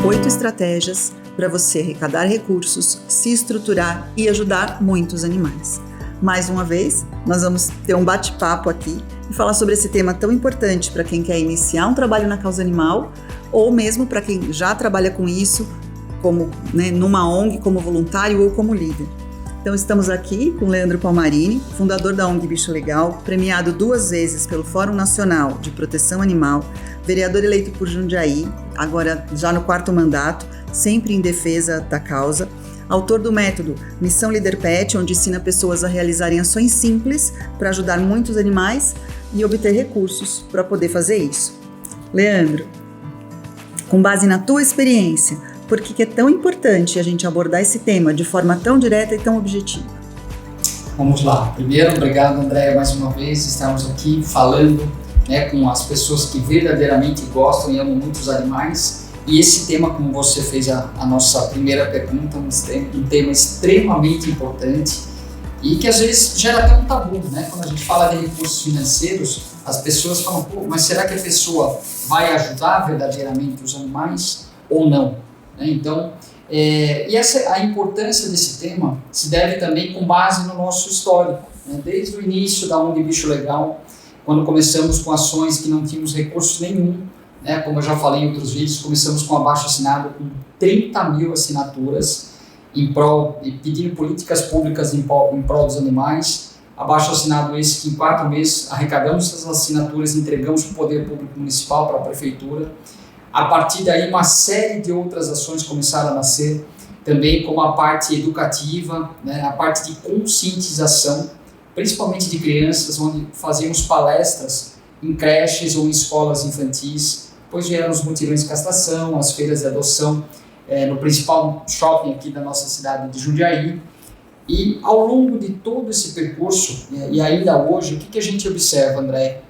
8 estratégias para você arrecadar recursos, se estruturar e ajudar muitos animais. Mais uma vez, nós vamos ter um bate-papo aqui e falar sobre esse tema tão importante para quem quer iniciar um trabalho na causa animal ou mesmo para quem já trabalha com isso, como numa ONG, como voluntário ou como líder. Então estamos aqui com Leandro Palmarini, fundador da ONG Bicho Legal, premiado 2 vezes pelo Fórum Nacional de Proteção Animal, vereador eleito por Jundiaí, agora já no 4º mandato, sempre em defesa da causa, autor do método Missão Líder Pet, onde ensina pessoas a realizarem ações simples para ajudar muitos animais e obter recursos para poder fazer isso. Leandro, com base na tua experiência, por que é tão importante a gente abordar esse tema de forma tão direta e tão objetiva? Vamos lá. Primeiro, obrigado, Andréia, mais uma vez. Estamos aqui falando com as pessoas que verdadeiramente gostam e amam muitos animais. E esse tema, como você fez a nossa primeira pergunta, um tema extremamente importante e que às vezes gera até um tabu, Quando a gente fala de recursos financeiros, as pessoas falam, mas será que a pessoa vai ajudar verdadeiramente os animais ou não? Então, a importância desse tema se deve também com base no nosso histórico, Desde o início da ONG Bicho Legal, quando começamos com ações que não tínhamos recursos nenhum, como eu já falei em outros vídeos, começamos com abaixo-assinado com 30 mil assinaturas pedindo políticas públicas em prol dos animais. Abaixo-assinado esse que em 4 meses arrecadamos essas assinaturas e entregamos para o Poder Público Municipal, para a Prefeitura. A partir daí, uma série de outras ações começaram a nascer, também como a parte educativa, a parte de conscientização, principalmente de crianças, onde fazíamos palestras em creches ou em escolas infantis. Depois vieram os mutirões de castração, as feiras de adoção, no principal shopping aqui da nossa cidade de Jundiaí. E ao longo de todo esse percurso, e ainda hoje, o que a gente observa, André?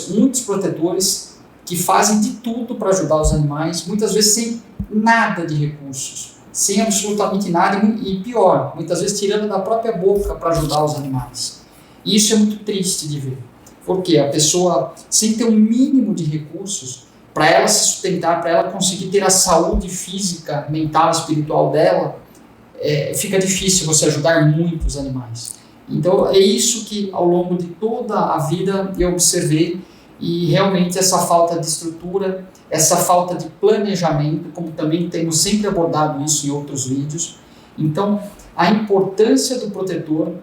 Muitos protetores que fazem de tudo para ajudar os animais, muitas vezes sem nada de recursos, sem absolutamente nada e pior, muitas vezes tirando da própria boca para ajudar os animais. E isso é muito triste de ver, porque a pessoa, sem ter um mínimo de recursos, para ela se sustentar, para ela conseguir ter a saúde física, mental e espiritual dela, fica difícil você ajudar muitos animais. Então é isso que ao longo de toda a vida eu observei. E realmente essa falta de estrutura, essa falta de planejamento, como também temos sempre abordado isso em outros vídeos. Então, a importância do protetor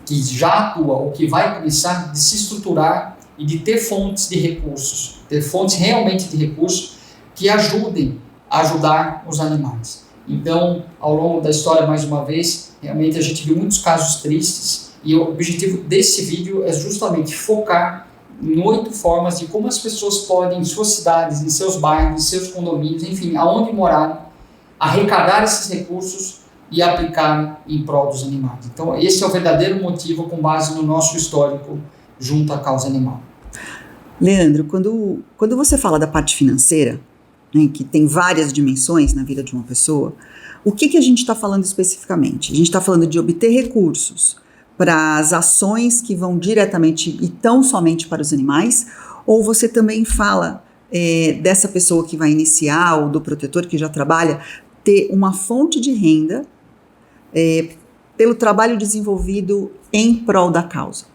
que já atua ou que vai começar de se estruturar e de ter fontes de recursos, ter fontes realmente de recursos que ajudem a ajudar os animais. Então, ao longo da história, mais uma vez, realmente a gente viu muitos casos tristes e o objetivo desse vídeo é justamente focar em 8 formas de como as pessoas podem, em suas cidades, em seus bairros, em seus condomínios, enfim, aonde morarem, arrecadar esses recursos e aplicar em prol dos animais. Então, esse é o verdadeiro motivo com base no nosso histórico junto à causa animal. Leandro, quando você fala da parte financeira, que tem várias dimensões na vida de uma pessoa, o que a gente está falando especificamente? A gente está falando de obter recursos para as ações que vão diretamente e tão somente para os animais, ou você também fala dessa pessoa que vai iniciar, ou do protetor que já trabalha, ter uma fonte de renda pelo trabalho desenvolvido em prol da causa?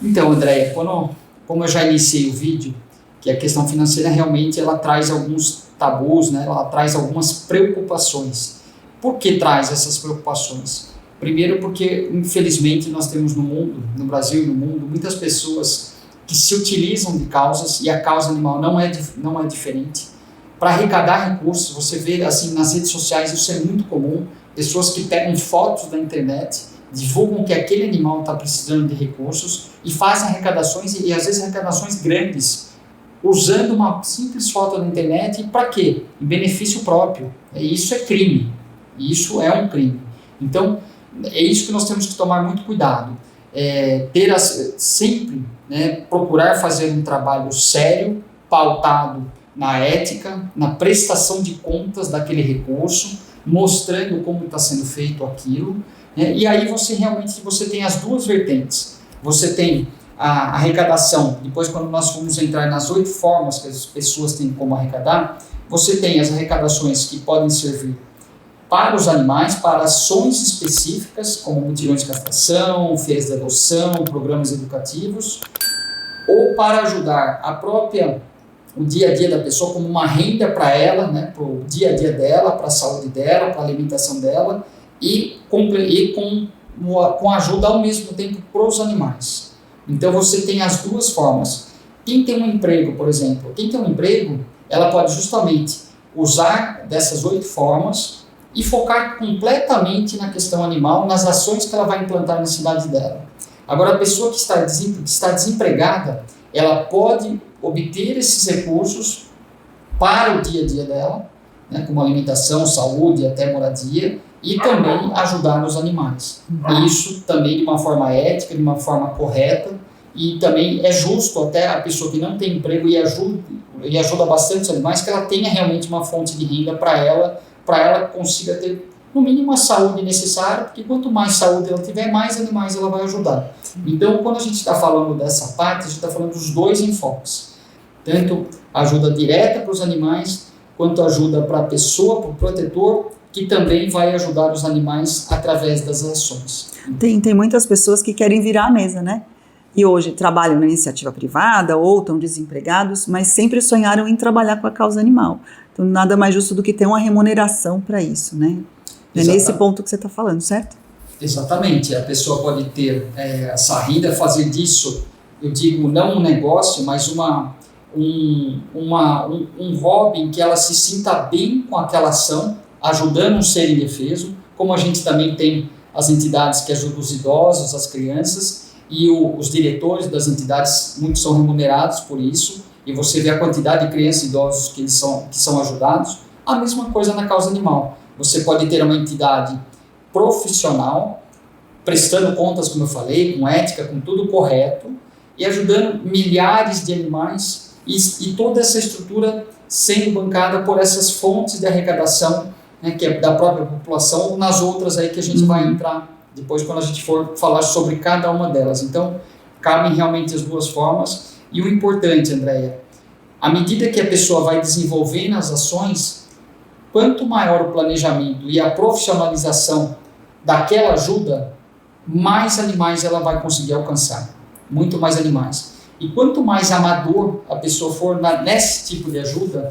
Então, Andréia, como eu já iniciei o vídeo, que a questão financeira realmente ela traz alguns tabus, ela traz algumas preocupações. Por que traz essas preocupações? Primeiro porque, infelizmente, nós temos no mundo, no Brasil e no mundo, muitas pessoas que se utilizam de causas, e a causa animal não é diferente, para arrecadar recursos. Você vê, assim, nas redes sociais, isso é muito comum, pessoas que pegam fotos da internet, divulgam que aquele animal está precisando de recursos e fazem arrecadações, e às vezes arrecadações grandes, usando uma simples foto da internet, e para quê? Em benefício próprio. Isso é crime, isso é um crime. Então, é isso que nós temos que tomar muito cuidado, sempre procurar fazer um trabalho sério, pautado na ética, na prestação de contas daquele recurso, mostrando como está sendo feito aquilo, e aí você tem as 2 vertentes. Você tem a arrecadação, depois quando nós formos entrar nas 8 formas que as pessoas têm como arrecadar, você tem as arrecadações que podem servir para os animais, para ações específicas, como mutirões de castração, feiras de adoção, programas educativos, ou para ajudar o dia a dia da pessoa como uma renda para ela, né, para o dia a dia dela, para a saúde dela, para a alimentação dela, e com ajuda ao mesmo tempo para os animais. Então você tem as duas formas. Quem tem um emprego, por exemplo, ela pode justamente usar dessas 8 formas e focar completamente na questão animal, nas ações que ela vai implantar na cidade dela. Agora, a pessoa que está desempregada, ela pode obter esses recursos para o dia a dia dela, né, como alimentação, saúde, até moradia, e também ajudar os animais. E isso também de uma forma ética, de uma forma correta, e também é justo até a pessoa que não tem emprego e ajuda bastante os animais, que ela tenha realmente uma fonte de renda para ela consiga ter no mínimo a saúde necessária, porque quanto mais saúde ela tiver, mais animais ela vai ajudar. Então, quando a gente está falando dessa parte, a gente está falando dos 2 enfoques. Tanto ajuda direta para os animais, quanto ajuda para a pessoa, para o protetor, que também vai ajudar os animais através das ações. Tem muitas pessoas que querem virar a mesa, né? E hoje trabalham na iniciativa privada ou estão desempregados, mas sempre sonharam em trabalhar com a causa animal. Então, nada mais justo do que ter uma remuneração para isso, né? É nesse ponto que você está falando, certo? Exatamente. A pessoa pode ter essa renda, fazer disso, eu digo, não um negócio, mas um hobby em que ela se sinta bem com aquela ação, ajudando um ser indefeso, como a gente também tem as entidades que ajudam os idosos, as crianças, e os diretores das entidades, muitos são remunerados por isso, e você vê a quantidade de crianças e idosos que são ajudados. A mesma coisa na causa animal. Você pode ter uma entidade profissional, prestando contas, como eu falei, com ética, com tudo correto, e ajudando milhares de animais, e toda essa estrutura sendo bancada por essas fontes de arrecadação, né, que é da própria população, ou nas outras aí que a gente vai entrar depois quando a gente for falar sobre cada uma delas. Então, cabem realmente as 2 formas. E o importante, Andréia, à medida que a pessoa vai desenvolvendo as ações, quanto maior o planejamento e a profissionalização daquela ajuda, mais animais ela vai conseguir alcançar. Muito mais animais. E quanto mais amador a pessoa for nesse tipo de ajuda,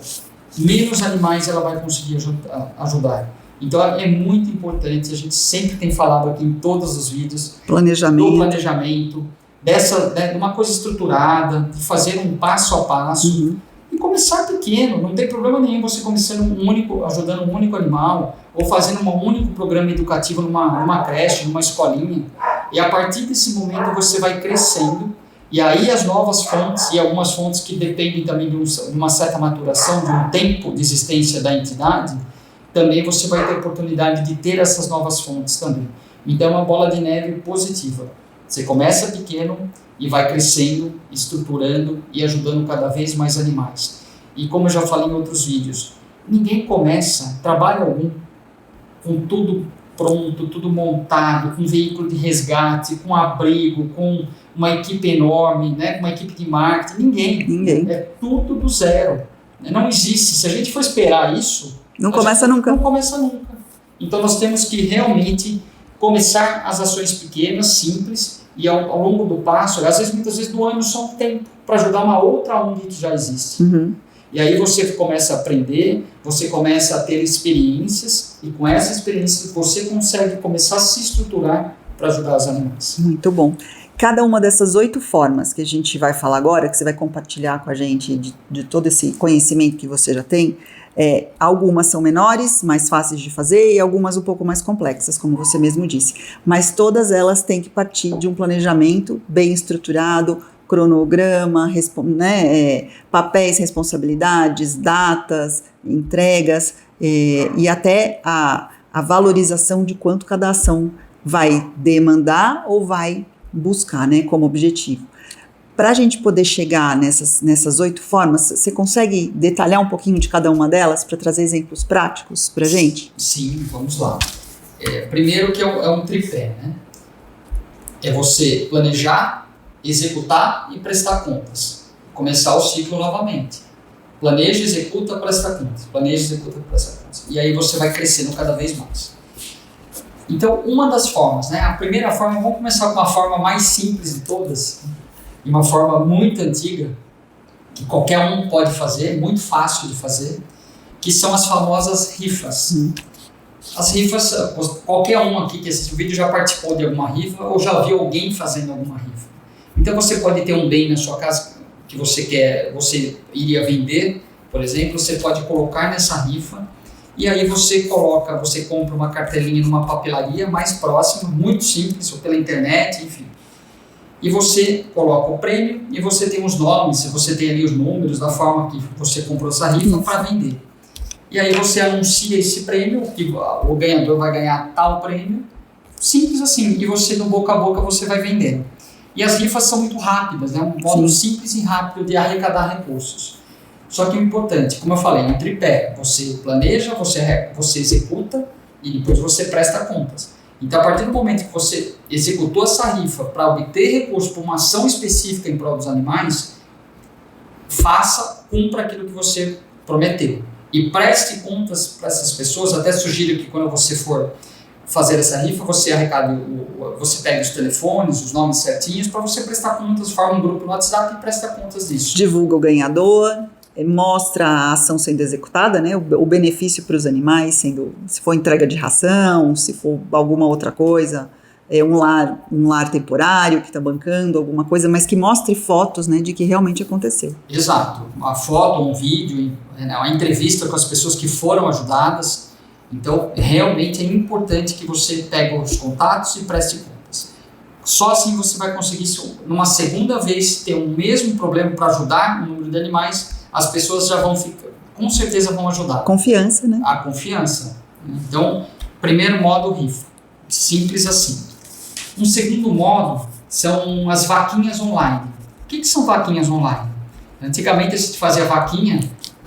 menos animais ela vai conseguir ajudar. Então é muito importante, a gente sempre tem falado aqui em todos os vídeos, do planejamento, de uma coisa estruturada, de fazer um passo a passo, e começar pequeno. Não tem problema nenhum você começando ajudando um único animal, ou fazendo um único programa educativo numa creche, numa escolinha, e a partir desse momento você vai crescendo, e aí as novas fontes, e algumas fontes que dependem também de uma certa maturação, de um tempo de existência da entidade, também você vai ter a oportunidade de ter essas novas fontes também. Então é uma bola de neve positiva. Você começa pequeno e vai crescendo, estruturando e ajudando cada vez mais animais. E como eu já falei em outros vídeos, ninguém começa trabalho algum com tudo pronto, tudo montado, com veículo de resgate, com abrigo, com uma equipe enorme, né, com uma equipe de marketing. Ninguém. É tudo do zero. Não existe. Se a gente for esperar isso, não começa nunca. Então nós temos que realmente começar as ações pequenas, simples, e ao longo do passo, muitas vezes do ano só um tempo para ajudar uma outra ONG que já existe. E aí você começa a aprender, você começa a ter experiências, e com essa experiência você consegue começar a se estruturar para ajudar os animais. Muito bom. Cada uma dessas 8 formas que a gente vai falar agora, que você vai compartilhar com a gente de todo esse conhecimento que você já tem, algumas são menores, mais fáceis de fazer, e algumas um pouco mais complexas, como você mesmo disse. Mas todas elas têm que partir de um planejamento bem estruturado, cronograma, papéis, responsabilidades, datas, entregas, e até a valorização de quanto cada ação vai demandar ou vai buscar, né, como objetivo. Para a gente poder chegar nessas 8 formas, você consegue detalhar um pouquinho de cada uma delas para trazer exemplos práticos para a gente? Sim, vamos lá. Primeiro que é um tripé, né? É você planejar, executar e prestar contas. Começar o ciclo novamente. Planeja, executa, presta contas. Planeja, executa, presta contas. E aí você vai crescendo cada vez mais. Então, uma das formas, né? A primeira forma, vamos começar com uma forma mais simples de todas, e uma forma muito antiga, que qualquer um pode fazer, muito fácil de fazer, que são as famosas rifas. As rifas, qualquer um aqui que assiste o vídeo já participou de alguma rifa ou já viu alguém fazendo alguma rifa. Então você pode ter um bem na sua casa que você iria vender, por exemplo, você pode colocar nessa rifa e aí você compra uma cartelinha numa papelaria mais próxima, muito simples, ou pela internet, enfim. E você coloca o prêmio e você tem os nomes, você tem ali os números da forma que você comprou essa rifa para vender. E aí você anuncia esse prêmio, que o ganhador vai ganhar tal prêmio, simples assim, e você no boca a boca você vai vendendo. E as rifas são muito rápidas, é um modo simples e rápido de arrecadar recursos. Só que o importante, como eu falei, é um tripé, você planeja, você executa e depois você presta contas. Então a partir do momento que você executou essa rifa para obter recursos para uma ação específica em prol dos animais, cumpra aquilo que você prometeu. E preste contas para essas pessoas. Até sugiro que quando você for fazer essa rifa, você você pega os telefones, os nomes certinhos, para você prestar contas, forma um grupo no WhatsApp e presta contas disso. Divulga o ganhador, mostra a ação sendo executada, né? O benefício para os animais, se for entrega de ração, se for alguma outra coisa, um lar temporário que está bancando alguma coisa, mas que mostre fotos, né, de que realmente aconteceu. Exato, uma foto, um vídeo, uma entrevista com as pessoas que foram ajudadas. Então, realmente é importante que você pegue os contatos e preste contas. Só assim você vai conseguir, numa segunda vez, ter o mesmo problema para ajudar o número de animais, as pessoas já vão ficar, com certeza vão ajudar. Confiança, né? A confiança. Então, primeiro modo, rifa. Simples assim. Um segundo modo são as vaquinhas online. O que são vaquinhas online? Antigamente a gente fazia vaquinha,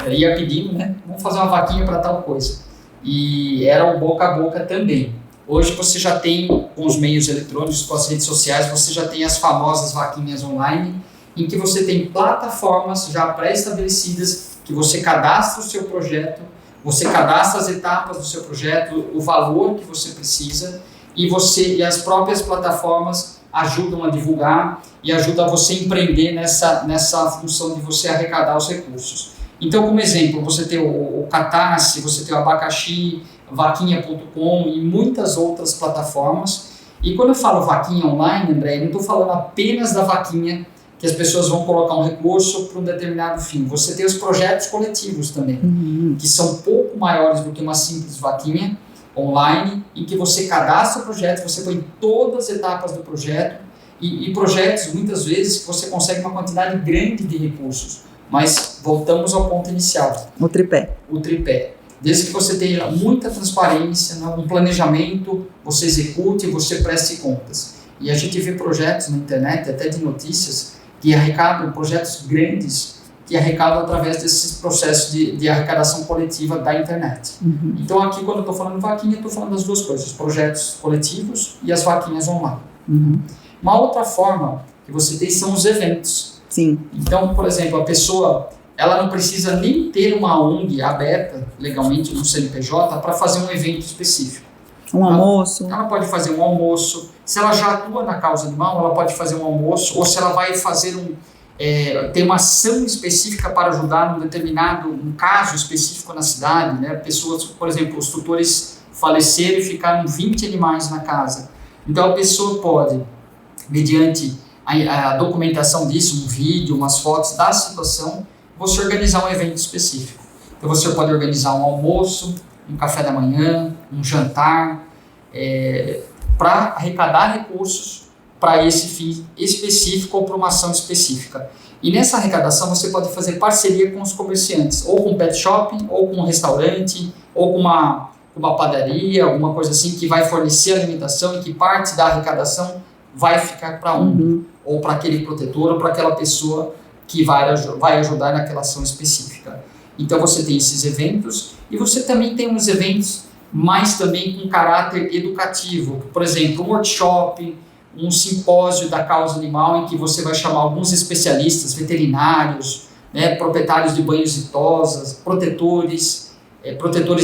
ia pedindo, né? Vamos fazer uma vaquinha para tal coisa. E era o boca a boca também. Hoje você já tem, com os meios eletrônicos, com as redes sociais, você já tem as famosas vaquinhas online, em que você tem plataformas já pré-estabelecidas, que você cadastra o seu projeto, você cadastra as etapas do seu projeto, o valor que você precisa, e as próprias plataformas ajudam a divulgar e ajudam a você empreender nessa função de você arrecadar os recursos. Então, como exemplo, você tem o Catarse, você tem o Abacaxi, Vaquinha.com e muitas outras plataformas. E quando eu falo vaquinha online, André, eu não estou falando apenas da vaquinha que as pessoas vão colocar um recurso para um determinado fim. Você tem os projetos coletivos também, que são um pouco maiores do que uma simples vaquinha online, em que você cadastra o projeto, você põe todas as etapas do projeto e projetos, muitas vezes, que você consegue uma quantidade grande de recursos. Mas voltamos ao ponto inicial. O tripé. O tripé. Desde que você tenha muita transparência, um planejamento, você execute e você preste contas. E a gente vê projetos na internet, até de notícias, que arrecadam, projetos grandes, que arrecadam através desses processos de arrecadação coletiva da internet. Então aqui, quando eu estou falando vaquinha, eu estou falando das duas coisas, os projetos coletivos e as vaquinhas online. Uma outra forma que você tem são os eventos. Sim. Então, por exemplo, a pessoa, ela não precisa nem ter uma ONG aberta legalmente no CNPJ para fazer um evento específico. Almoço. Ela pode fazer um almoço. Se ela já atua na causa animal, ela pode fazer um almoço. Ou se ela vai fazer ter uma ação específica para ajudar um caso específico na cidade, né? Pessoas, por exemplo, os tutores faleceram e ficaram 20 animais na casa. Então a pessoa pode, mediante a documentação disso, um vídeo, umas fotos da situação, você organizar um evento específico. Então você pode organizar um almoço, um café da manhã, um jantar, para arrecadar recursos para esse fim específico ou para uma ação específica. E nessa arrecadação você pode fazer parceria com os comerciantes, ou com um pet shop, ou com um restaurante, ou com uma padaria, alguma coisa assim, que vai fornecer alimentação e que parte da arrecadação vai ficar para ou para aquele protetor, ou para aquela pessoa que vai ajudar naquela ação específica. Então você tem esses eventos, e você também tem uns eventos mais também com caráter educativo, por exemplo, um workshop, um simpósio da causa animal em que você vai chamar alguns especialistas, veterinários, né, proprietários de banhos e tosas, protetores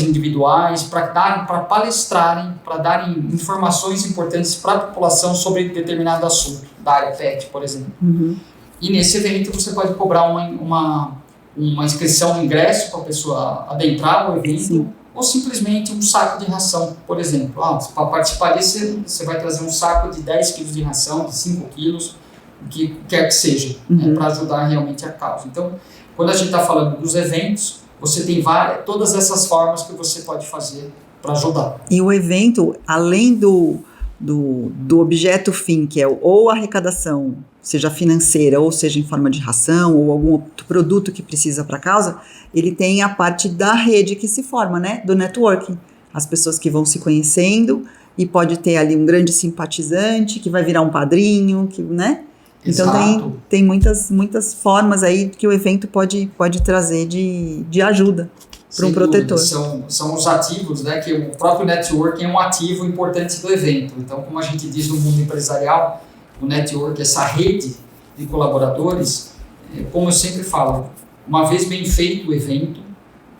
individuais, para palestrarem, para darem informações importantes para a população sobre determinado assunto, da área pet, por exemplo. E nesse evento você pode cobrar uma inscrição, um ingresso para a pessoa adentrar o evento. Sim. Ou simplesmente um saco de ração, por exemplo. Para participar desse, você vai trazer um saco de 10 quilos de ração, de 5 quilos, o que quer que seja, né, para ajudar realmente a causa. Então, quando a gente está falando dos eventos, você tem todas essas formas que você pode fazer para ajudar. E o evento, além do objeto fim, que é ou a arrecadação, seja financeira, ou seja em forma de ração, ou algum outro produto que precisa para a causa, ele tem a parte da rede que se forma, né? Do networking. As pessoas que vão se conhecendo, e pode ter ali um grande simpatizante, que vai virar um padrinho, né? Exato. Então tem muitas formas aí que o evento pode trazer de ajuda para um protetor. São os ativos, né? Que o próprio networking é um ativo importante do evento. Então, como a gente diz no mundo empresarial, o network, essa rede de colaboradores, como eu sempre falo, uma vez bem feito o evento,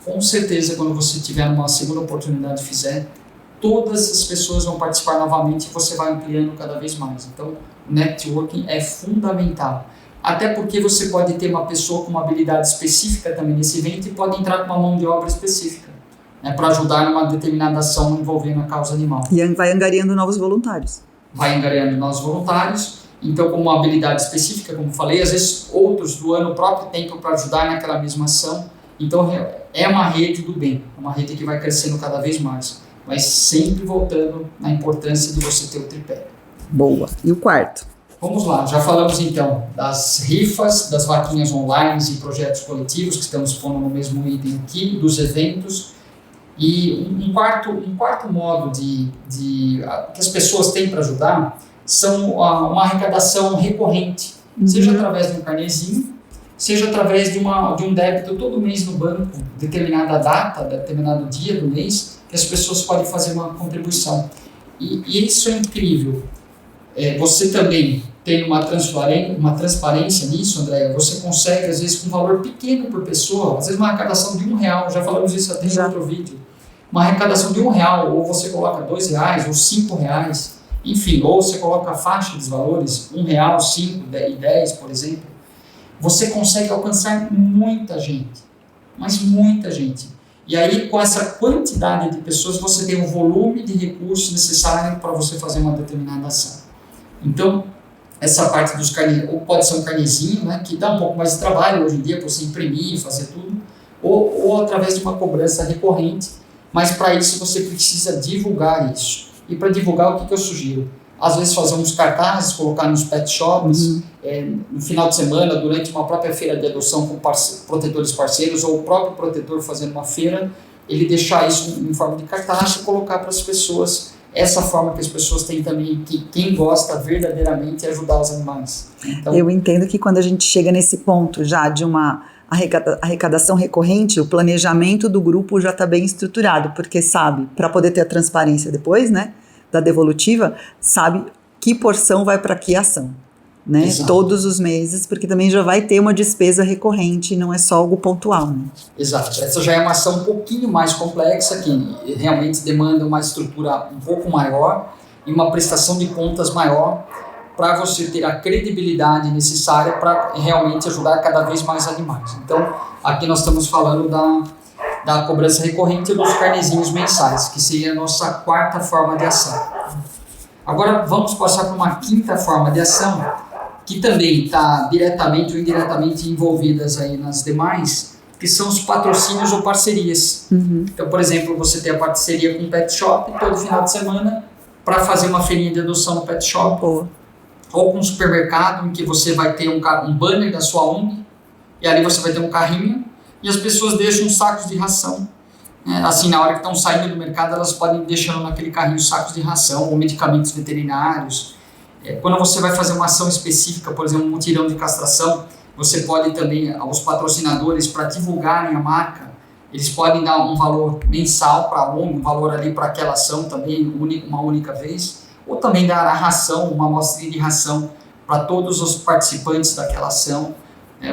com certeza quando você tiver uma segunda oportunidade e fizer, todas as pessoas vão participar novamente e você vai ampliando cada vez mais. Então, o networking é fundamental. Até porque você pode ter uma pessoa com uma habilidade específica também nesse evento e pode entrar com uma mão de obra específica, né, para ajudar numa determinada ação envolvendo a causa animal. E vai angariando novos voluntários. Então, com uma habilidade específica, como falei, às vezes outros do ano próprio tempo para ajudar naquela mesma ação. Então, é uma rede do bem, uma rede que vai crescendo cada vez mais, mas sempre voltando na importância de você ter o tripé. Boa. E o quarto? Vamos lá, já falamos então das rifas, das vaquinhas online e projetos coletivos que estamos pondo no mesmo item aqui, dos eventos. E um quarto modo que as pessoas têm para ajudar são uma arrecadação recorrente, seja através de um carnezinho, seja através de um débito todo mês no banco, determinada data, determinado dia do mês, que as pessoas podem fazer uma contribuição. E isso é incrível. Você também tem uma transparência nisso, Andréia. Você consegue, às vezes, com um valor pequeno por pessoa, às vezes uma arrecadação de R$1, já falamos isso até em outro vídeo, uma arrecadação de R$1, ou você coloca R$2 ou R$5, enfim, ou você coloca a faixa dos valores, R$1, 5 e 10, por exemplo, você consegue alcançar muita gente, mas muita gente. E aí, com essa quantidade de pessoas, você tem um volume de recursos necessário para você fazer uma determinada ação. Então, essa parte dos carnês, ou pode ser um carnezinho, né, que dá um pouco mais de trabalho hoje em dia, para você imprimir, fazer tudo, ou através de uma cobrança recorrente, mas para isso você precisa divulgar isso. E para divulgar, o que eu sugiro? Às vezes fazer uns cartazes, colocar nos pet shops, no final de semana, durante uma própria feira de adoção com protetores parceiros, ou o próprio protetor fazendo uma feira, ele deixar isso em forma de cartaz e colocar para as pessoas. Essa forma que as pessoas têm também, que quem gosta verdadeiramente é ajudar os animais. Então, eu entendo que quando a gente chega nesse ponto já de uma arrecadação recorrente, o planejamento do grupo já está bem estruturado, porque sabe, para poder ter a transparência depois, né, da devolutiva, sabe que porção vai para que ação, né, todos os meses, porque também já vai ter uma despesa recorrente, não é só algo pontual, né? Exato, essa já é uma ação um pouquinho mais complexa, que realmente demanda uma estrutura um pouco maior e uma prestação de contas maior, para você ter a credibilidade necessária para realmente ajudar cada vez mais animais. Então, aqui nós estamos falando da cobrança recorrente dos carnezinhos mensais, que seria a nossa quarta forma de ação. Agora, vamos passar para uma quinta forma de ação, que também está diretamente ou indiretamente envolvidas aí nas demais, que são os patrocínios ou parcerias. Então, por exemplo, você tem a parceria com o Pet Shop todo final de semana para fazer uma feirinha de adoção no Pet Shop, ou com um supermercado em que você vai ter um banner da sua ONG, e ali você vai ter um carrinho, e as pessoas deixam sacos de ração. Assim, na hora que estão saindo do mercado, elas podem ir deixando naquele carrinho sacos de ração, ou medicamentos veterinários. Quando você vai fazer uma ação específica, por exemplo, um mutirão de castração, você pode também, aos patrocinadores, para divulgarem a marca, eles podem dar um valor mensal para a ONG, um valor ali para aquela ação também, uma única vez, ou também dar a ração, uma amostrinha de ração para todos os participantes daquela ação.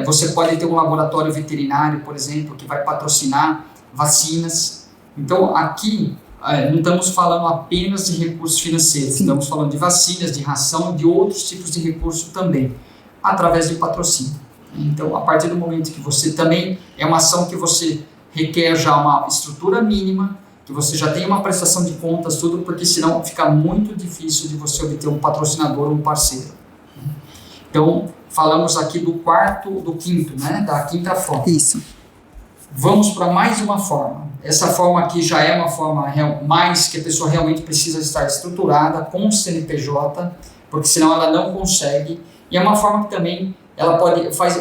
Você pode ter um laboratório veterinário, por exemplo, que vai patrocinar vacinas. Então, aqui, não estamos falando apenas de recursos financeiros, Sim. Estamos falando de vacinas, de ração e de outros tipos de recursos também, através de patrocínio. Então, a partir do momento que você também, é uma ação que você requer já uma estrutura mínima, que você já tem uma prestação de contas, tudo, porque senão fica muito difícil de você obter um patrocinador ou um parceiro. Então, falamos aqui do quinto, né, da quinta forma. Isso. Vamos para mais uma forma. Essa forma aqui já é uma forma mais que a pessoa realmente precisa estar estruturada com o CNPJ, porque senão ela não consegue. E é uma forma que também ela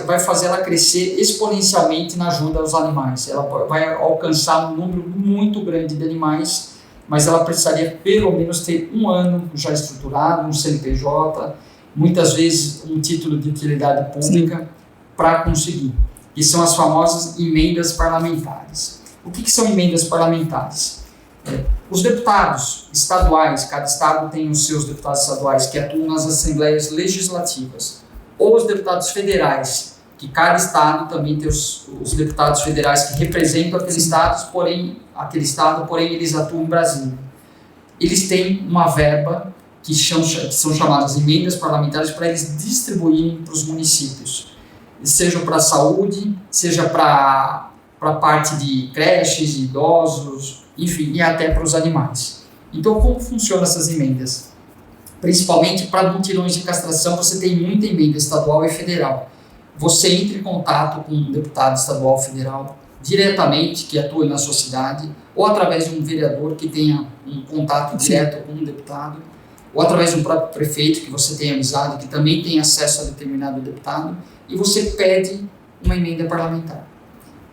vai fazer ela crescer exponencialmente na ajuda aos animais. Ela vai alcançar um número muito grande de animais, mas ela precisaria pelo menos ter 1 ano já estruturado, um CNPJ, muitas vezes um título de utilidade pública para conseguir. Que são as famosas emendas parlamentares. O que são emendas parlamentares? Os deputados estaduais, cada estado tem os seus deputados estaduais que atuam nas assembleias legislativas, ou os deputados federais, que cada estado também tem os deputados federais que representam aquele estado, porém eles atuam em Brasília. Eles têm uma verba que são chamadas emendas parlamentares para eles distribuírem para os municípios, seja para a saúde, seja para a parte de creches, de idosos, enfim, e até para os animais. Então, como funcionam essas emendas? Principalmente para mutirões de castração, você tem muita emenda estadual e federal. Você entra em contato com um deputado estadual ou federal diretamente, que atua na sua cidade, ou através de um vereador que tenha um contato direto com um deputado, ou através de um próprio prefeito que você tenha amizade, que também tem acesso a determinado deputado, e você pede uma emenda parlamentar.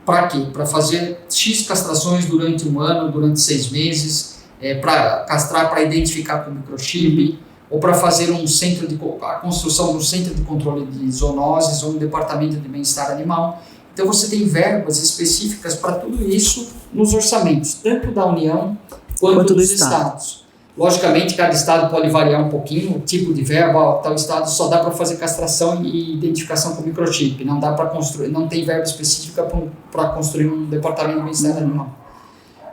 Para quê? Para fazer X castrações durante 1 ano, durante 6 meses, para castrar, para identificar com microchip, ou para fazer a construção de um centro de controle de zoonoses ou um departamento de bem-estar animal. Então você tem verbas específicas para tudo isso nos orçamentos, tanto da União quanto dos estados. Logicamente, cada estado pode variar um pouquinho o tipo de verba. Tal estado só dá para fazer castração e identificação com microchip. Não dá para construir, não tem verba específica para construir um departamento de bem-estar animal.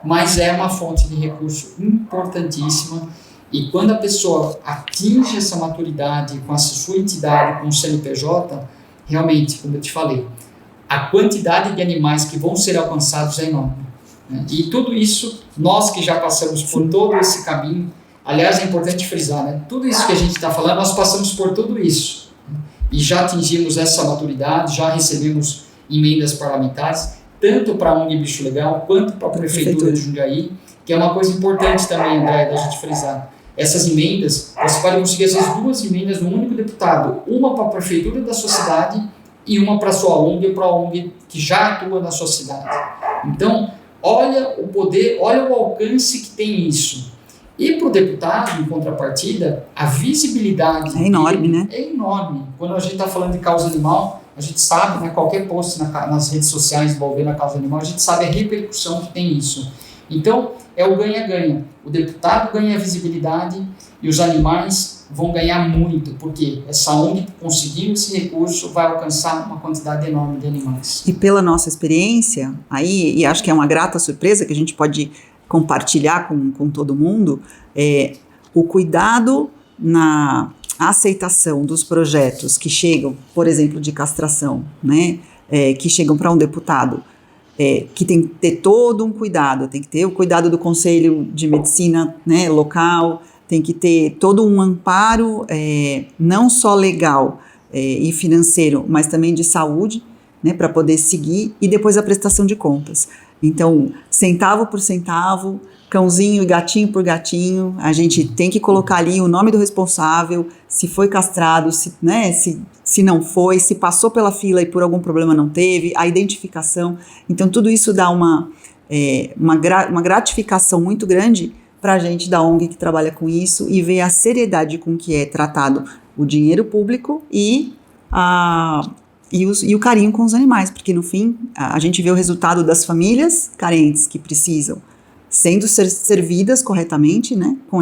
Mas é uma fonte de recurso importantíssima. E quando a pessoa atinge essa maturidade com a sua entidade, com o CNPJ, realmente, como eu te falei, a quantidade de animais que vão ser alcançados é enorme. E tudo isso, nós que já passamos por todo esse caminho, aliás, é importante frisar, né? Tudo isso que a gente está falando, nós passamos por tudo isso. E já atingimos essa maturidade, já recebemos emendas parlamentares, tanto para a ONG Bicho Legal, quanto para a Prefeitura de Jundiaí, que é uma coisa importante também, André, da gente frisar. Essas emendas, você pode conseguir às vezes 2 emendas no único deputado, uma para a Prefeitura da sua cidade e uma para a sua ONG ou para a ONG que já atua na sua cidade. Então, olha o poder, olha o alcance que tem isso. E para o deputado, em contrapartida, a visibilidade é enorme, né? É enorme. Quando a gente está falando de causa animal, a gente sabe, né, qualquer post nas redes sociais envolvendo a causa animal, a gente sabe a repercussão que tem isso. Então, é o ganha-ganha. O deputado ganha visibilidade e os animais vão ganhar muito, porque essa ONG, conseguindo esse recurso, vai alcançar uma quantidade enorme de animais. E pela nossa experiência, aí, e acho que é uma grata surpresa que a gente pode compartilhar com todo mundo, o cuidado na aceitação dos projetos que chegam, por exemplo, de castração, né, que chegam para um deputado, que tem que ter todo um cuidado, tem que ter o cuidado do Conselho de Medicina, né, local, tem que ter todo um amparo, não só legal e financeiro, mas também de saúde, né, para poder seguir, e depois a prestação de contas. Então, centavo por centavo, cãozinho e gatinho por gatinho, a gente tem que colocar ali o nome do responsável, se foi castrado, se não foi, se passou pela fila e por algum problema não teve, a identificação. Então, tudo isso dá uma gratificação muito grande para a gente da ONG que trabalha com isso e ver a seriedade com que é tratado o dinheiro público e o carinho com os animais, porque no fim a gente vê o resultado das famílias carentes que precisam sendo servidas corretamente, né, com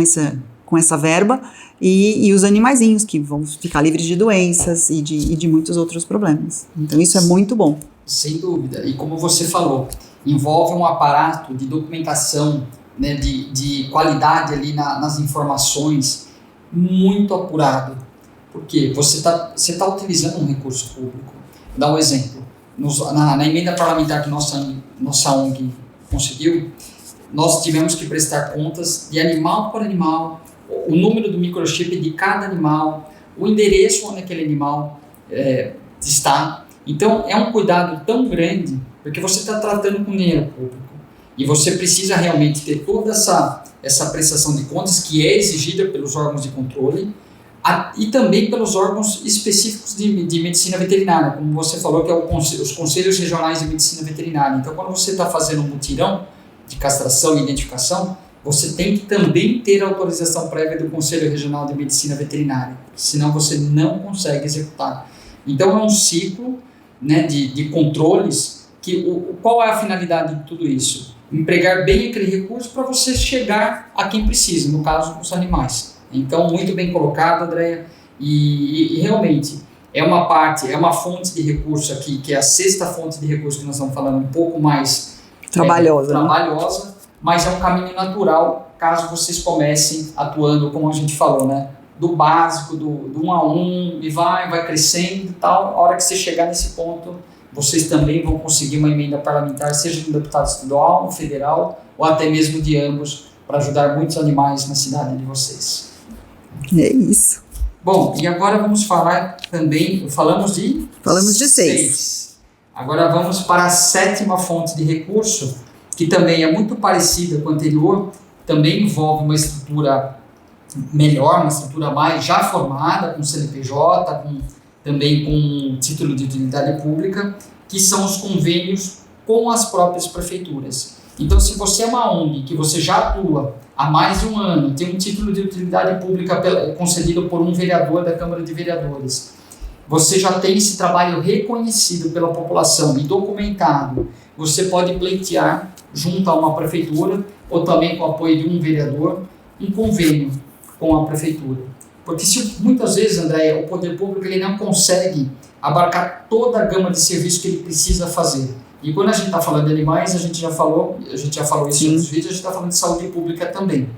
com essa verba, e os animaizinhos que vão ficar livres de doenças e de muitos outros problemas. Então isso é muito bom. Sem dúvida. E como você falou, envolve um aparato de documentação, né, de qualidade ali nas informações muito apurado. Porque você tá utilizando um recurso público. Vou dar um exemplo. Na emenda parlamentar que nossa ONG conseguiu, nós tivemos que prestar contas de animal por animal, o número do microchip de cada animal, o endereço onde aquele animal está. Então, é um cuidado tão grande, porque você está tratando com dinheiro público. E você precisa realmente ter toda essa prestação de contas que é exigida pelos órgãos de controle e também pelos órgãos específicos de medicina veterinária, como você falou, que é os conselhos regionais de medicina veterinária. Então, quando você está fazendo um mutirão de castração e identificação, você tem que também ter a autorização prévia do Conselho Regional de Medicina Veterinária, senão você não consegue executar. Então, é um ciclo, né, de controles, qual é a finalidade de tudo isso? Empregar bem aquele recurso para você chegar a quem precisa, no caso, os animais. Então, muito bem colocado, Andréia, e realmente é uma fonte de recurso aqui, que é a sexta fonte de recurso que nós estamos falando, um pouco mais trabalhosa, né? Mas é um caminho natural, caso vocês comecem atuando, como a gente falou, né? Do básico, do 1 a 1, e vai crescendo e tal. A hora que você chegar nesse ponto, vocês também vão conseguir uma emenda parlamentar, seja de um deputado estadual, um federal, ou até mesmo de ambos, para ajudar muitos animais na cidade de vocês. É isso. Bom, e agora vamos falar também, falamos de 6. Agora vamos para a 7ª fonte de recurso, que também é muito parecida com a anterior, também envolve uma estrutura melhor, uma estrutura mais já formada, com CNPJ, também com título de utilidade pública, que são os convênios com as próprias prefeituras. Então, se você é uma ONG que você já atua há mais de um ano, tem um título de utilidade pública concedido por um vereador da Câmara de Vereadores, você já tem esse trabalho reconhecido pela população e documentado, você pode pleitear junto a uma prefeitura ou também com o apoio de um vereador, um convênio com a prefeitura. Porque muitas vezes, Andréia, o poder público ele não consegue abarcar toda a gama de serviços que ele precisa fazer. E quando a gente está falando de animais, a gente já falou isso em outros vídeos, a gente está falando de saúde pública também.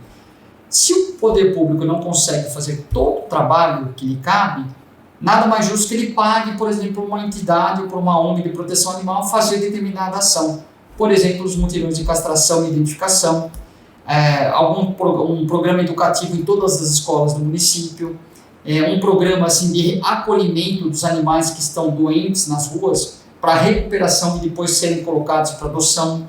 Se o poder público não consegue fazer todo o trabalho que lhe cabe, nada mais justo que ele pague, por exemplo, uma entidade ou por uma ONG de proteção animal fazer determinada ação. Por exemplo, os mutirões de castração e identificação, um programa educativo em todas as escolas do município, um programa assim, de acolhimento dos animais que estão doentes nas ruas, para recuperação e depois serem colocados para adoção.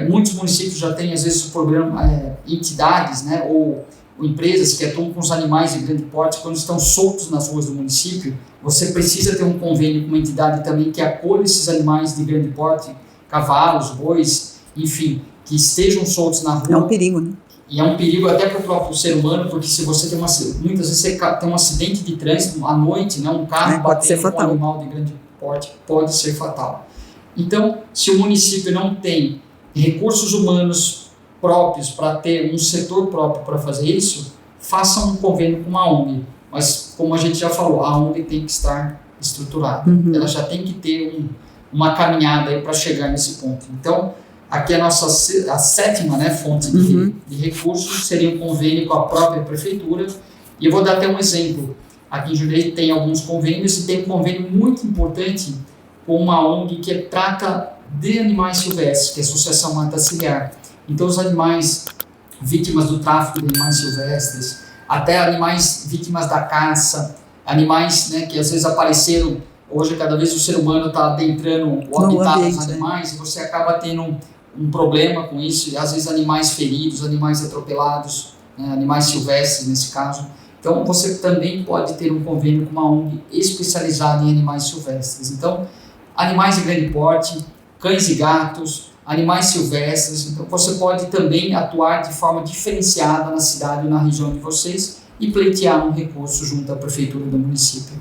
Muitos municípios já têm, às vezes, o programa, entidades, né, ou empresas que atuam com os animais de grande porte, quando estão soltos nas ruas do município, você precisa ter um convênio com uma entidade também que acolha esses animais de grande porte, cavalos, bois, enfim, que estejam soltos na rua. É um perigo, né? E é um perigo até para o próprio ser humano, porque se você tem muitas vezes você tem um acidente de trânsito à noite, né, um carro batendo com um animal de grande porte, pode ser fatal. Então, se o município não tem recursos humanos próprios para ter um setor próprio para fazer isso, faça um convênio com uma ONG. Mas, como a gente já falou, a ONG tem que estar estruturada. Ela já tem que ter uma caminhada para chegar nesse ponto. Então, aqui a 7ª, né, fonte de recursos seria um convênio com a própria prefeitura. E eu vou dar até um exemplo. Aqui em Jundiaí tem alguns convênios e tem um convênio muito importante com uma ONG que trata de animais silvestres, que é a Associação Mata Ciliar. Então, os animais vítimas do tráfico de animais silvestres, até animais vítimas da caça, animais, né, que às vezes apareceram. Hoje, cada vez o ser humano está adentrando o habitat dos animais, e você acaba tendo um problema com isso, e às vezes animais feridos, animais atropelados, né, animais silvestres nesse caso. Então, você também pode ter um convênio com uma ONG especializada em animais silvestres. Então, animais de grande porte, cães e gatos, animais silvestres. Então, você pode também atuar de forma diferenciada na cidade ou na região de vocês e pleitear um recurso junto à prefeitura do município.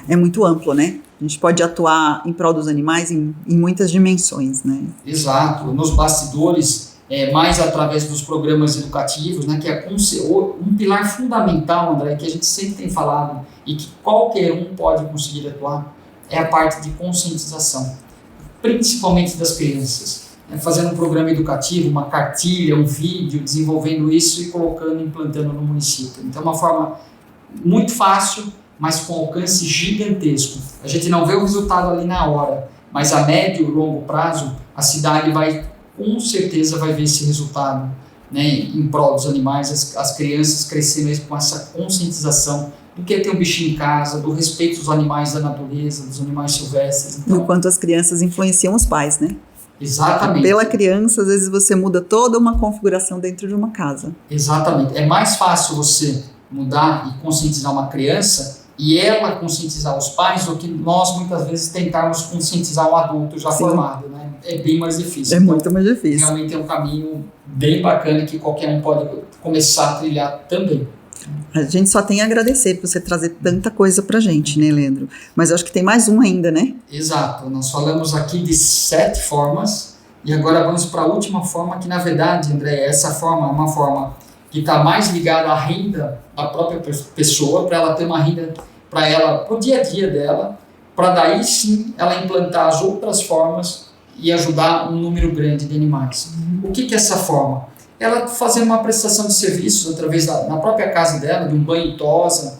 É muito amplo, né? A gente pode atuar em prol dos animais em muitas dimensões, né? Exato. Nos bastidores, mais através dos programas educativos, né, que é um pilar fundamental, André, que a gente sempre tem falado e que qualquer um pode conseguir atuar, é a parte de conscientização, principalmente das crianças. Fazendo um programa educativo, uma cartilha, um vídeo, desenvolvendo isso e colocando, implantando no município. Então, é uma forma muito fácil, mas com alcance gigantesco. A gente não vê o resultado ali na hora, mas a médio e longo prazo, a cidade com certeza vai ver esse resultado, né, em prol dos animais, as crianças crescendo com essa conscientização do que é ter um bichinho em casa, do respeito aos animais da natureza, dos animais silvestres. Então, o quanto as crianças influenciam os pais, né? Exatamente. Pela criança, às vezes você muda toda uma configuração dentro de uma casa. Exatamente. É mais fácil você mudar e conscientizar uma criança e ela conscientizar os pais do que nós, muitas vezes, tentarmos conscientizar um adulto já formado, né? É bem mais difícil. É muito mais difícil. Realmente é um caminho bem bacana que qualquer um pode começar a trilhar também. A gente só tem a agradecer por você trazer tanta coisa pra gente, né, Leandro? Mas eu acho que tem mais um ainda, né? Exato. Nós falamos aqui de 7 formas e agora vamos para a última forma, que na verdade, André, essa forma é uma forma que está mais ligada à renda da própria pessoa, para ela ter uma renda para ela, para o dia a dia dela, para daí sim ela implantar as outras formas e ajudar um número grande de animais. O que é essa forma? Ela fazer uma prestação de serviços através na própria casa dela, de um banho e tosa,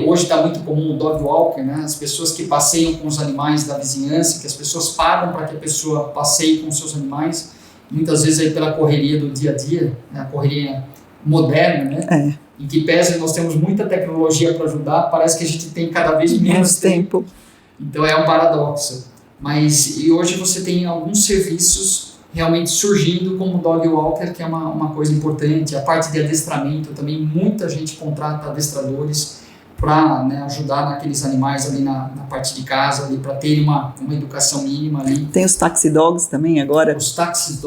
hoje está muito comum o dog walker, né? As pessoas que passeiam com os animais da vizinhança, que as pessoas pagam para que a pessoa passeie com os seus animais, muitas vezes aí pela correria do dia a dia, né? A correria moderna, né? Em que pese nós temos muita tecnologia para ajudar, parece que a gente tem cada vez menos tempo. Então é um paradoxo. E hoje você tem alguns serviços realmente surgindo, como o dog walker, que é uma coisa importante. A parte de adestramento também, muita gente contrata adestradores para, né, ajudar naqueles animais ali na parte de casa, para ter uma educação mínima ali. Tem os taxi dogs também agora? Os taxi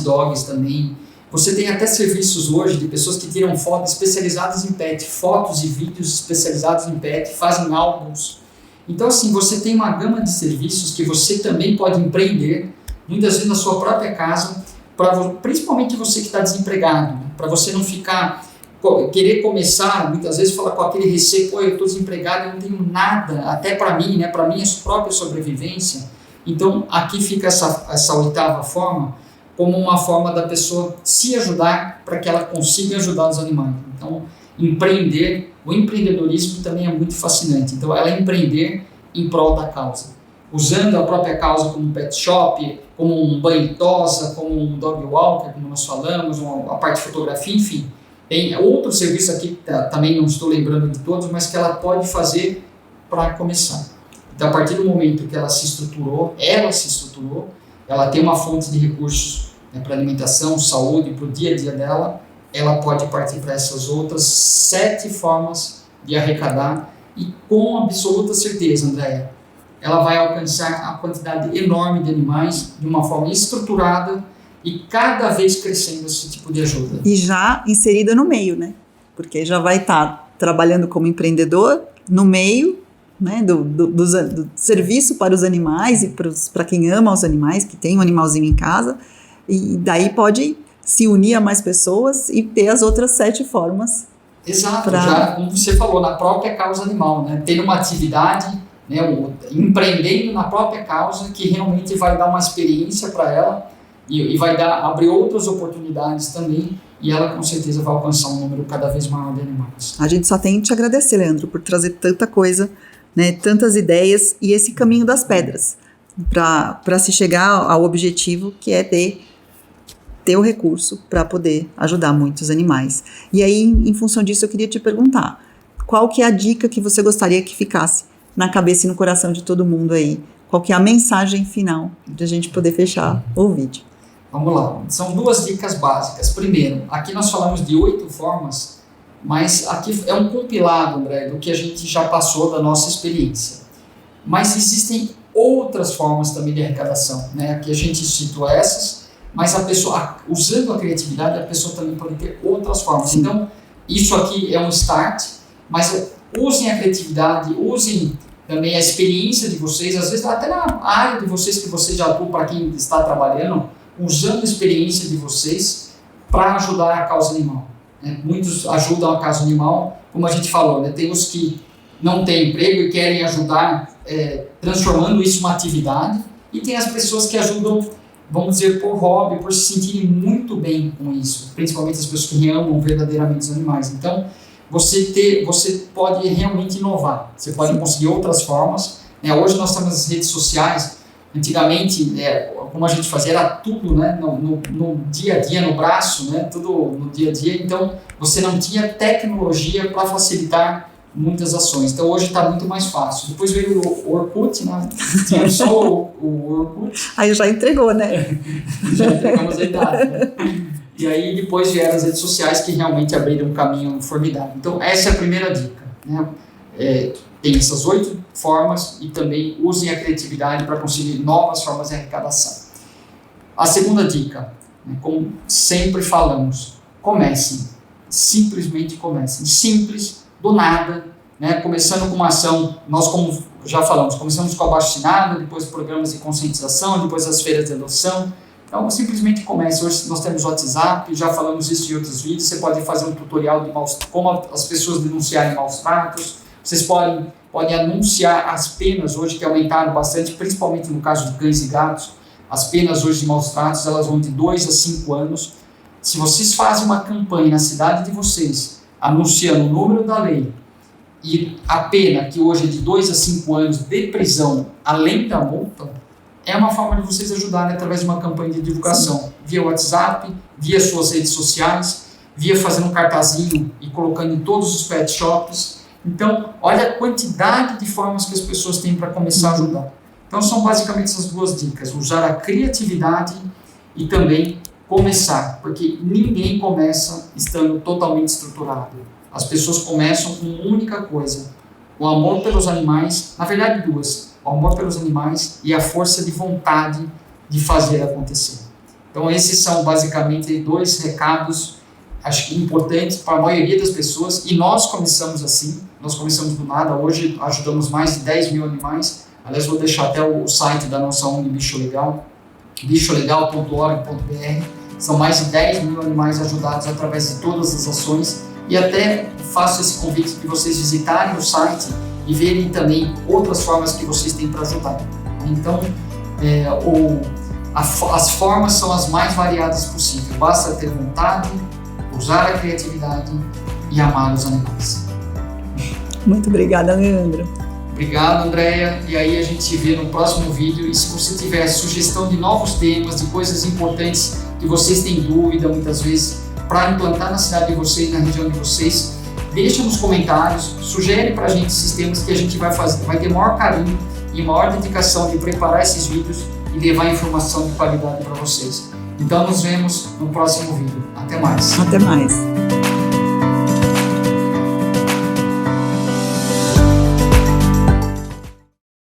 dogs também. Você tem até serviços hoje de pessoas que tiram fotos especializadas em pet, fotos e vídeos especializados em pet, fazem álbuns. Então, assim, você tem uma gama de serviços que você também pode empreender, muitas vezes na sua própria casa, principalmente você que está desempregado, né? Para você não querer começar, muitas vezes falar com aquele receio, eu estou desempregado, eu não tenho nada, até para mim, né? Para minha própria sobrevivência. Então, aqui fica essa 8ª forma, como uma forma da pessoa se ajudar para que ela consiga ajudar os animais. Então, o empreendedorismo também é muito fascinante. Então, ela empreender em prol da causa, usando a própria causa como um pet shop, como um banho e tosa, como um dog walker, como nós falamos, a parte de fotografia, enfim. Tem outro serviço aqui, também não estou lembrando de todos, mas que ela pode fazer para começar. Então, a partir do momento que ela se estruturou, ela tem uma fonte de recursos, né, para alimentação, saúde, para o dia a dia dela, ela pode partir para essas outras 7 formas de arrecadar e com absoluta certeza, Andréia, ela vai alcançar a quantidade enorme de animais de uma forma estruturada e cada vez crescendo esse tipo de ajuda. E já inserida no meio, né? Porque já vai estar trabalhando como empreendedor no meio, né, do serviço para os animais e para quem ama os animais, que tem um animalzinho em casa, e daí pode se unir a mais pessoas e ter as outras 7 formas. Exato, já como você falou, na própria causa animal, né? Ter uma atividade, né, empreendendo na própria causa, que realmente vai dar uma experiência para ela e vai abrir outras oportunidades também, e ela com certeza vai alcançar um número cada vez maior de animais. A gente só tem que te agradecer, Leandro, por trazer tanta coisa, né, tantas ideias e esse caminho das pedras para se chegar ao objetivo, que é ter o recurso para poder ajudar muitos animais. E aí, em função disso, eu queria te perguntar, qual que é a dica que você gostaria que ficasse na cabeça e no coração de todo mundo aí? Qual que é a mensagem final de a gente poder fechar o vídeo? Vamos lá, são 2 dicas básicas. Primeiro, aqui nós falamos de 8 formas, mas aqui é um compilado, André, do que a gente já passou da nossa experiência. Mas existem outras formas também de arrecadação, né? Aqui a gente citou essas, mas a pessoa, usando a criatividade, a pessoa também pode ter outras formas. Sim. Então, isso aqui é um start, mas usem a criatividade, usem também a experiência de vocês, às vezes até na área de vocês que vocês já atuam, para quem está trabalhando, usando a experiência de vocês para ajudar a causa animal. Né? Muitos ajudam a causa animal, como a gente falou, né? Tem os que não têm emprego e querem ajudar transformando isso em uma atividade, e tem as pessoas que ajudam, vamos dizer, por hobby, por se sentirem muito bem com isso, principalmente as pessoas que amam verdadeiramente os animais. Então, você pode realmente inovar, você pode conseguir outras formas. Né? Hoje nós temos as redes sociais. Antigamente, como a gente fazia, era tudo, né, no dia a dia, no braço, né, tudo no dia a dia. Então, você não tinha tecnologia para facilitar muitas ações. Então, hoje está muito mais fácil. Depois veio o Orkut, né, tinha só o Orkut. Aí já entregou, né? Já entregamos a idade, né? E aí, depois vieram as redes sociais que realmente abriram um caminho formidável. Então, essa é a primeira dica, né? Tem essas 8 formas e também usem a criatividade para conseguir novas formas de arrecadação. A segunda dica, né, como sempre falamos, comecem, simplesmente comecem, simples, do nada, né, começando com uma ação, nós como já falamos, começamos com a abaixo-assinado, depois programas de conscientização, depois as feiras de adoção. Então, simplesmente comece. Hoje nós temos o WhatsApp, já falamos isso em outros vídeos, você pode fazer um tutorial de como as pessoas denunciarem maus tratos. Vocês podem anunciar as penas hoje, que aumentaram bastante, principalmente no caso de cães e gatos. As penas hoje de maus tratos, elas vão de 2 a 5 anos. Se vocês fazem uma campanha na cidade de vocês, anunciando o número da lei e a pena, que hoje é de 2 a 5 anos de prisão, além da multa, é uma forma de vocês ajudarem através de uma campanha de divulgação. Sim. Via WhatsApp, via suas redes sociais, via fazendo um cartazinho e colocando em todos os pet shops. Então, olha a quantidade de formas que as pessoas têm para começar a ajudar. Então, são basicamente essas 2 dicas. Usar a criatividade e também começar, porque ninguém começa estando totalmente estruturado. As pessoas começam com uma única coisa, o amor pelos animais, na verdade 2, o amor pelos animais e a força de vontade de fazer acontecer. Então, esses são basicamente 2 recados, acho que importantes para a maioria das pessoas, e nós começamos assim. Nós começamos do nada, hoje ajudamos mais de 10 mil animais. Aliás, vou deixar até o site da nossa ONG Bicho Legal, bicholegal.org.br. São mais de 10 mil animais ajudados através de todas as ações. E até faço esse convite de vocês visitarem o site e verem também outras formas que vocês têm para ajudar. Então, as formas são as mais variadas possível. Basta ter vontade, usar a criatividade e amar os animais. Muito obrigada, Leandro. Obrigado, Andréia. E aí a gente se vê no próximo vídeo. E se você tiver sugestão de novos temas, de coisas importantes que vocês têm dúvida muitas vezes para implantar na cidade de vocês, na região de vocês, deixa nos comentários, sugere para a gente esses temas que a gente vai ter maior carinho e maior dedicação de preparar esses vídeos e levar informação de qualidade para vocês. Então nos vemos no próximo vídeo. Até mais. Até mais.